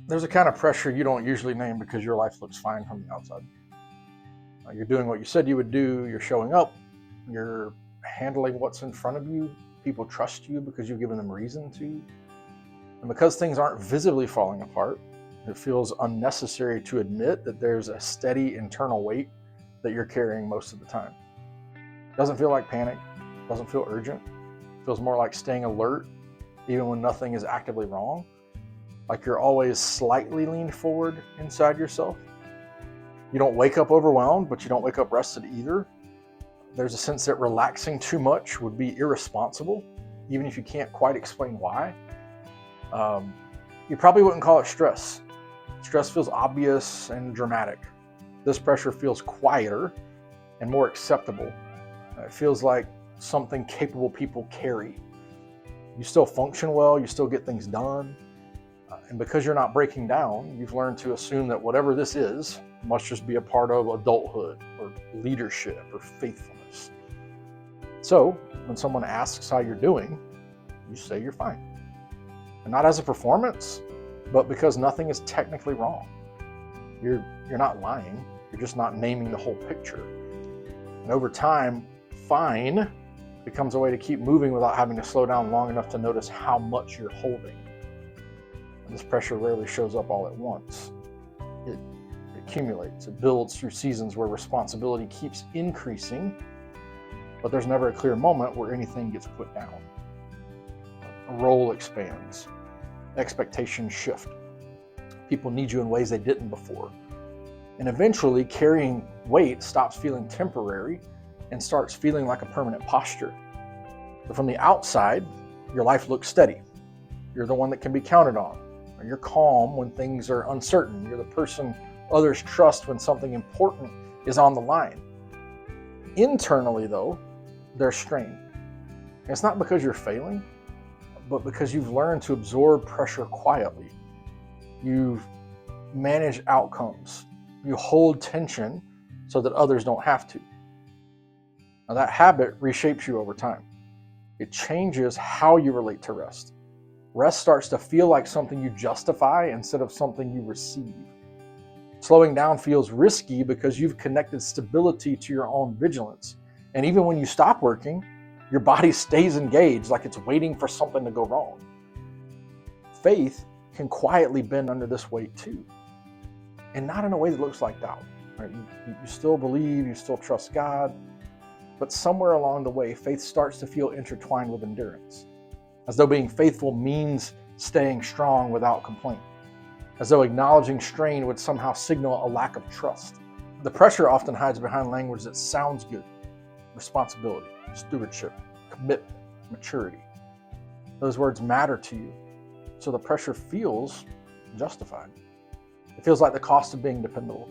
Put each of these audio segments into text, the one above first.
There's a kind of pressure you don't usually name because your life looks fine from the outside. You're doing what you said you would do, you're showing up, you're handling what's in front of you. People trust you because you've given them reason to. And because things aren't visibly falling apart, it feels unnecessary to admit that there's a steady internal weight that you're carrying most of the time. It doesn't feel like panic, doesn't feel urgent. It feels more like staying alert even when nothing is actively wrong. Like you're always slightly leaned forward inside yourself. You don't wake up overwhelmed, but you don't wake up rested either. There's a sense that relaxing too much would be irresponsible, even if you can't quite explain why. You probably wouldn't call it stress. Stress feels obvious and dramatic. This pressure feels quieter and more acceptable. It feels like something capable people carry. You still function well, you still get things done. And because you're not breaking down, you've learned to assume that whatever this is must just be a part of adulthood or leadership or faithfulness. So when someone asks how you're doing, you say you're fine. And not as a performance, but because nothing is technically wrong. You're not lying, you're just not naming the whole picture. And over time, fine becomes a way to keep moving without having to slow down long enough to notice how much you're holding. And this pressure rarely shows up all at once. It accumulates, it builds through seasons where responsibility keeps increasing, but there's never a clear moment where anything gets put down. A role expands, expectations shift. People need you in ways they didn't before. And eventually, carrying weight stops feeling temporary and starts feeling like a permanent posture. But from the outside, your life looks steady. You're the one that can be counted on. You're calm when things are uncertain. You're the person others trust when something important is on the line. Internally, though, there's strain. And it's not because you're failing, but because you've learned to absorb pressure quietly. You've managed outcomes. You hold tension so that others don't have to. Now, that habit reshapes you over time. It changes how you relate to rest. Rest starts to feel like something you justify instead of something you receive. Slowing down feels risky because you've connected stability to your own vigilance. And even when you stop working, your body stays engaged like it's waiting for something to go wrong. Faith can quietly bend under this weight too. And not in a way that looks like doubt. Right? You still believe, you still trust God, but somewhere along the way, faith starts to feel intertwined with endurance. As though being faithful means staying strong without complaint. As though acknowledging strain would somehow signal a lack of trust. The pressure often hides behind language that sounds good. Responsibility, stewardship, commitment, maturity. Those words matter to you, so the pressure feels justified. It feels like the cost of being dependable,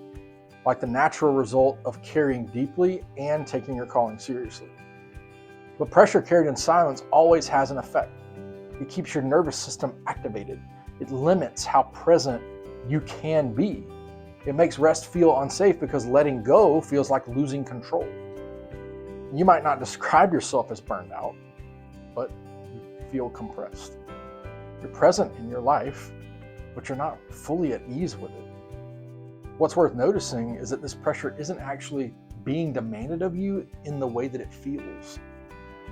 like the natural result of caring deeply and taking your calling seriously. But pressure carried in silence always has an effect. It keeps your nervous system activated. It limits how present you can be. It makes rest feel unsafe because letting go feels like losing control. You might not describe yourself as burned out, but you feel compressed. You're present in your life, but you're not fully at ease with it. What's worth noticing is that this pressure isn't actually being demanded of you in the way that it feels.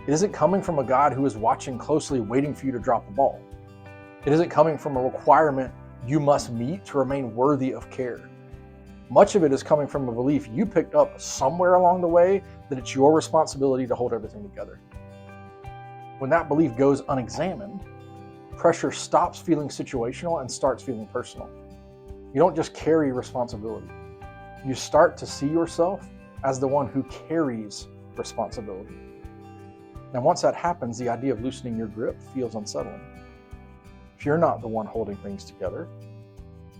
It isn't coming from a God who is watching closely, waiting for you to drop the ball. It isn't coming from a requirement you must meet to remain worthy of care. Much of it is coming from a belief you picked up somewhere along the way that it's your responsibility to hold everything together. When that belief goes unexamined, pressure stops feeling situational and starts feeling personal. You don't just carry responsibility. You start to see yourself as the one who carries responsibility. And once that happens, the idea of loosening your grip feels unsettling. If you're not the one holding things together,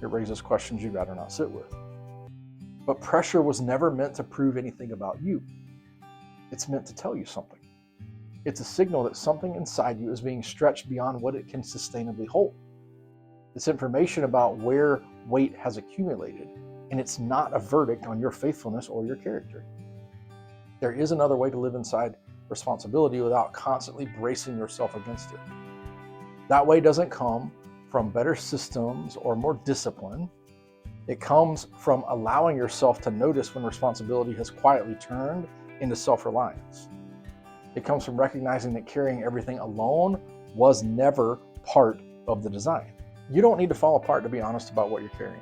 it raises questions you'd rather not sit with. But pressure was never meant to prove anything about you. It's meant to tell you something. It's a signal that something inside you is being stretched beyond what it can sustainably hold. It's information about where weight has accumulated, and it's not a verdict on your faithfulness or your character. There is another way to live inside responsibility without constantly bracing yourself against it. That way doesn't come from better systems or more discipline. It comes from allowing yourself to notice when responsibility has quietly turned into self-reliance. It comes from recognizing that carrying everything alone was never part of the design. You don't need to fall apart to be honest about what you're carrying.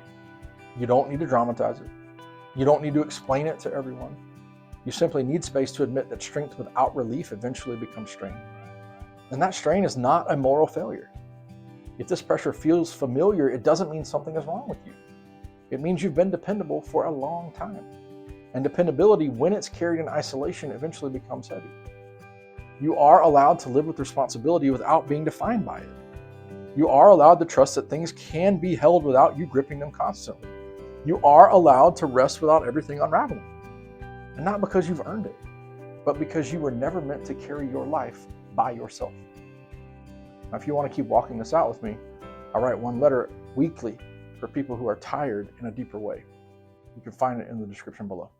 You don't need to dramatize it. You don't need to explain it to everyone. You simply need space to admit that strength without relief eventually becomes strain. And that strain is not a moral failure. If this pressure feels familiar, it doesn't mean something is wrong with you. It means you've been dependable for a long time. And dependability, when it's carried in isolation, eventually becomes heavy. You are allowed to live with responsibility without being defined by it. You are allowed to trust that things can be held without you gripping them constantly. You are allowed to rest without everything unraveling. And not because you've earned it, but because you were never meant to carry your life by yourself. Now, if you want to keep walking this out with me, I write one letter weekly for people who are tired in a deeper way. You can find it in the description below.